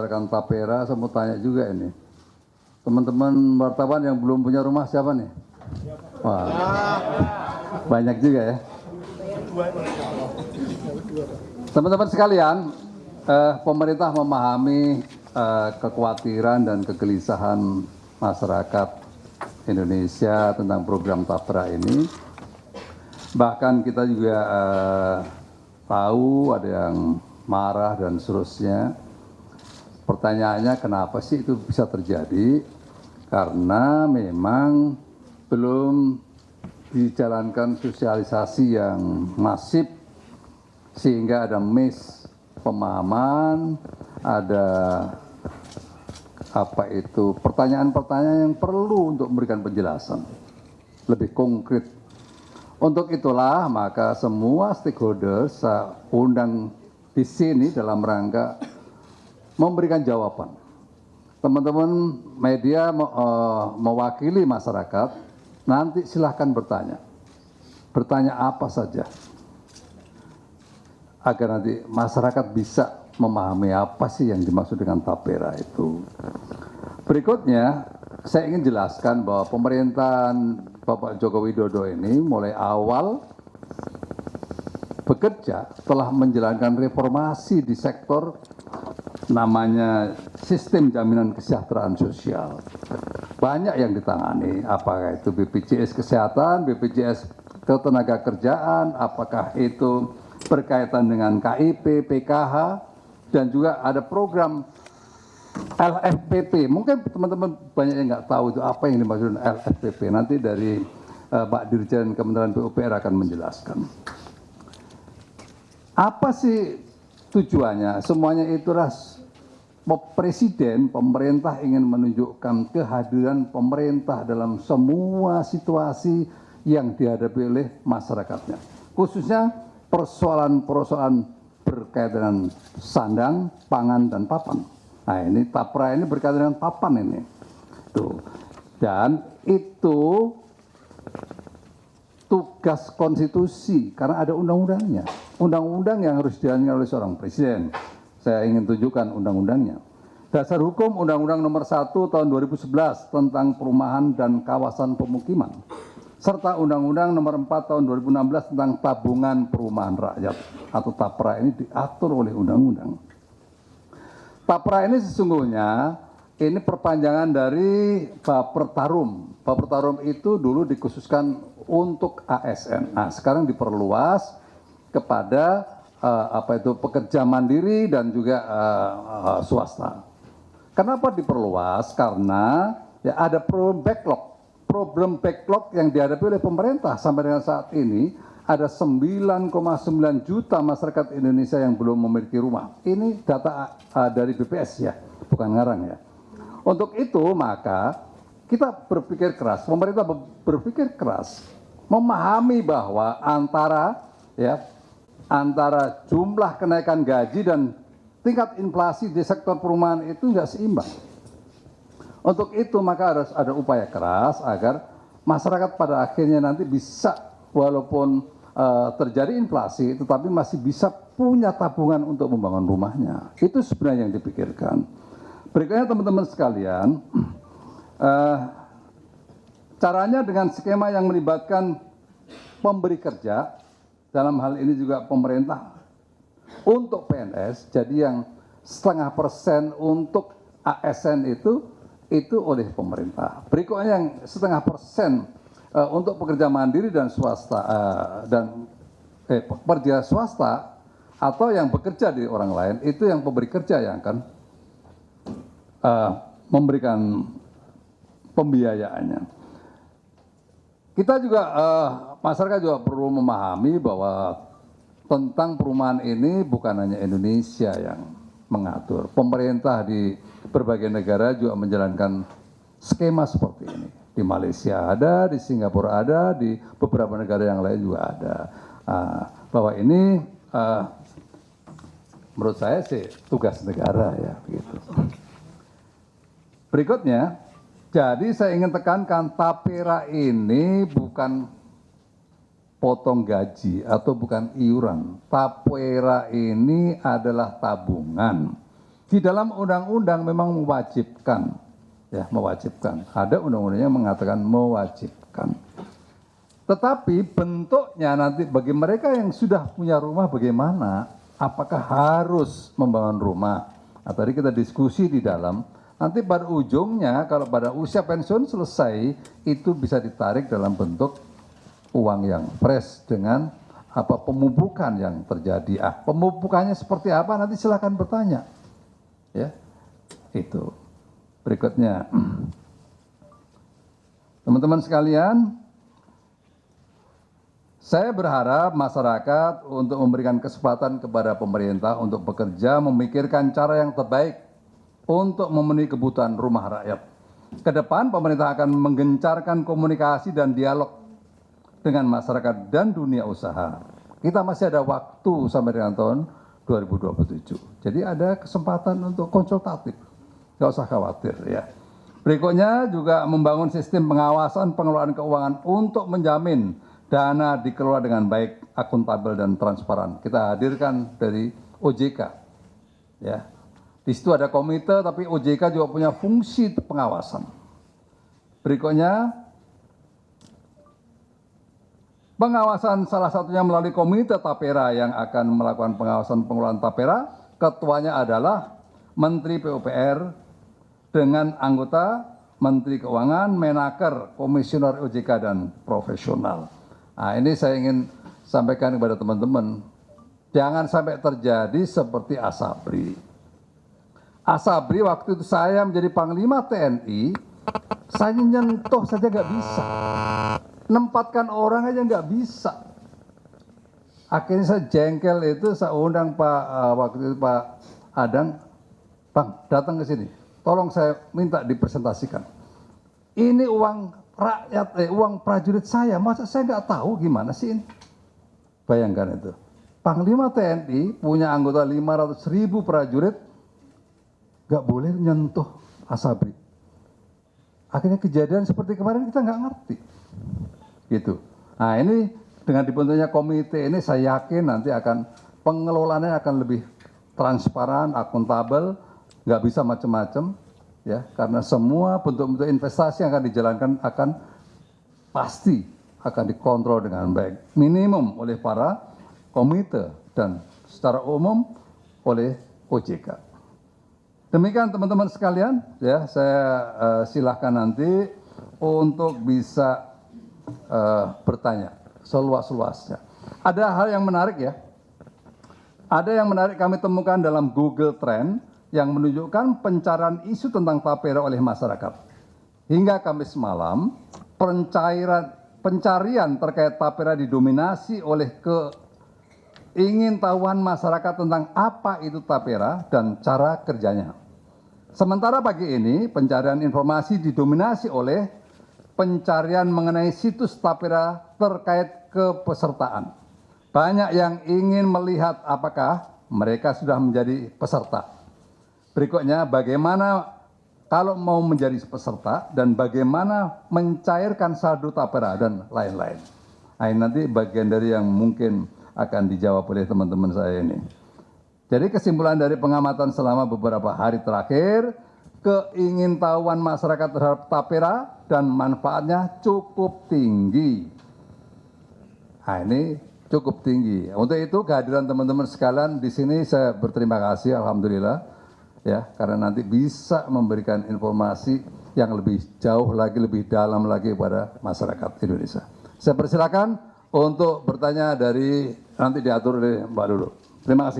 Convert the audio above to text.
Rekan Tapera, saya mau tanya juga ini. Teman-teman wartawan yang belum punya rumah siapa nih? Wah, banyak juga ya. Teman-teman sekalian, pemerintah memahami kekhawatiran dan kegelisahan masyarakat Indonesia tentang program Tapera ini. Bahkan kita juga tahu ada yang marah dan seterusnya. Pertanyaannya kenapa sih itu bisa terjadi? Karena memang belum dijalankan sosialisasi yang masif sehingga ada miss pemahaman, ada pertanyaan-pertanyaan yang perlu untuk memberikan penjelasan lebih konkret. Untuk itulah maka semua stakeholder saya undang di sini dalam rangka memberikan jawaban. Teman-teman media mewakili masyarakat, nanti silahkan bertanya. Bertanya apa saja. Agar nanti masyarakat bisa memahami apa sih yang dimaksud dengan Tapera itu. Berikutnya, saya ingin jelaskan bahwa pemerintahan Bapak Joko Widodo ini mulai awal bekerja telah menjalankan reformasi di sektor namanya sistem jaminan kesejahteraan sosial. Banyak yang ditangani, apakah itu BPJS Kesehatan, BPJS Ketenagakerjaan, apakah itu berkaitan dengan KIP, PKH, dan juga ada program LFPP. Mungkin teman-teman banyak yang nggak tahu itu apa yang dimaksud LFPP. Nanti dari Pak Dirjen Kementerian PUPR akan menjelaskan. Apa sih tujuannya? Semuanya itulah Presiden, pemerintah ingin menunjukkan kehadiran pemerintah dalam semua situasi yang dihadapi oleh masyarakatnya. Khususnya persoalan-persoalan berkaitan dengan sandang, pangan, dan papan. Nah ini Tapera ini berkaitan dengan papan ini. Tuh. Dan itu tugas konstitusi karena ada undang-undangnya. Undang-undang yang harus dijalankan oleh seorang presiden. Saya ingin tunjukkan undang-undangnya. Dasar Hukum Undang-Undang Nomor 1 Tahun 2011 tentang Perumahan dan Kawasan Pemukiman serta Undang-Undang Nomor 4 Tahun 2016 tentang Tabungan Perumahan Rakyat atau Tapera ini diatur oleh undang-undang. Tapera ini sesungguhnya ini perpanjangan dari Bapertarum. Bapertarum itu dulu dikhususkan untuk ASN. Nah, sekarang diperluas kepada pekerja mandiri dan juga swasta. Kenapa diperluas? Karena ya ada problem backlog yang dihadapi oleh pemerintah sampai dengan saat ini ada 9,9 juta masyarakat Indonesia yang belum memiliki rumah. Ini data dari BPS ya, bukan ngarang ya. Untuk itu maka kita berpikir keras, pemerintah berpikir keras memahami bahwa antara jumlah kenaikan gaji dan tingkat inflasi di sektor perumahan itu nggak seimbang. Untuk itu maka harus ada upaya keras agar masyarakat pada akhirnya nanti bisa walaupun terjadi inflasi tetapi masih bisa punya tabungan untuk membangun rumahnya. Itu sebenarnya yang dipikirkan. Berikutnya teman-teman sekalian, caranya dengan skema yang melibatkan pemberi kerja, dalam hal ini juga pemerintah untuk PNS, jadi yang 0,5% untuk ASN itu oleh pemerintah. Berikutnya yang 0,5% untuk pekerja mandiri dan swasta pekerja swasta atau yang bekerja di orang lain, itu yang pemberi kerja yang akan memberikan pembiayaannya. Kita juga masyarakat juga perlu memahami bahwa tentang perumahan ini bukan hanya Indonesia yang mengatur. Pemerintah di berbagai negara juga menjalankan skema seperti ini. Di Malaysia ada, di Singapura ada, di beberapa negara yang lain juga ada. Bahwa ini menurut saya sih tugas negara ya begitu. Berikutnya, jadi saya ingin tekankan Tapera ini bukan potong gaji atau bukan iuran. Tapera ini adalah tabungan. Di dalam undang-undang memang mewajibkan, ya mewajibkan. Ada undang-undang yang mengatakan mewajibkan. Tetapi bentuknya nanti bagi mereka yang sudah punya rumah bagaimana? Apakah harus membangun rumah? Nah, tadi kita diskusi di dalam, nanti pada ujungnya kalau pada usia pensiun selesai, itu bisa ditarik dalam bentuk uang yang fresh dengan apa pemupukan yang terjadi. Pemupukannya seperti apa? Nanti silakan bertanya. Ya, itu. Berikutnya, teman-teman sekalian, saya berharap masyarakat untuk memberikan kesempatan kepada pemerintah untuk bekerja memikirkan cara yang terbaik untuk memenuhi kebutuhan rumah rakyat. Kedepan pemerintah akan menggencarkan komunikasi dan dialog dengan masyarakat dan dunia usaha. Kita masih ada waktu sampai dengan tahun 2027. Jadi ada kesempatan untuk konsultatif. Nggak usah khawatir ya. Berikutnya juga membangun sistem pengawasan pengelolaan keuangan untuk menjamin dana dikelola dengan baik, akuntabel dan transparan. Kita hadirkan dari OJK. Ya. Di situ ada komite, tapi OJK juga punya fungsi pengawasan. Berikutnya, pengawasan salah satunya melalui komite Tapera yang akan melakukan pengawasan pengelolaan Tapera. Ketuanya adalah Menteri PUPR dengan anggota Menteri Keuangan, Menaker, Komisioner OJK dan profesional. Nah, ini saya ingin sampaikan kepada teman-teman, jangan sampai terjadi seperti Asabri. Asabri waktu itu saya menjadi Panglima TNI, saya nyentuh saja nggak bisa. Nempatkan orang aja nggak bisa. Akhirnya saya jengkel itu, saya undang waktu itu Pak Adang, Bang datang ke sini, tolong saya minta dipresentasikan. Ini uang rakyat, uang prajurit saya, masa saya nggak tahu gimana sih ini? Bayangkan itu. Panglima TNI punya anggota 500.000 prajurit, nggak boleh nyentuh Asabri. Akhirnya kejadian seperti kemarin kita nggak ngerti. Gitu. Nah ini dengan dibentuknya komite ini saya yakin nanti akan pengelolaannya akan lebih transparan, akuntabel, nggak bisa macam-macam. Ya, karena semua bentuk-bentuk investasi yang akan dijalankan akan pasti akan dikontrol dengan baik. Minimum oleh para komite dan secara umum oleh OJK. Demikian teman-teman sekalian, ya saya silahkan nanti untuk bisa bertanya seluas-luasnya. Ada hal yang menarik ya. Ada yang menarik kami temukan dalam Google Trend yang menunjukkan pencarian isu tentang Tapera oleh masyarakat. Hingga Kamis malam, pencarian terkait Tapera didominasi oleh keingintahuan masyarakat tentang apa itu Tapera dan cara kerjanya. Sementara pagi ini, pencarian informasi didominasi oleh pencarian mengenai situs Tapera terkait kepesertaan. Banyak yang ingin melihat apakah mereka sudah menjadi peserta. Berikutnya, bagaimana kalau mau menjadi peserta dan bagaimana mencairkan saldo Tapera dan lain-lain. Nah, ini nanti bagian dari yang mungkin akan dijawab oleh teman-teman saya ini. Jadi kesimpulan dari pengamatan selama beberapa hari terakhir, keingintahuan masyarakat terhadap Tapera dan manfaatnya cukup tinggi. Nah, ini cukup tinggi. Untuk itu kehadiran teman-teman sekalian di sini saya berterima kasih, alhamdulillah. Ya, karena nanti bisa memberikan informasi yang lebih jauh lagi, lebih dalam lagi kepada masyarakat Indonesia. Saya persilakan untuk bertanya dari nanti diatur oleh Mbak Lulu. Terima kasih.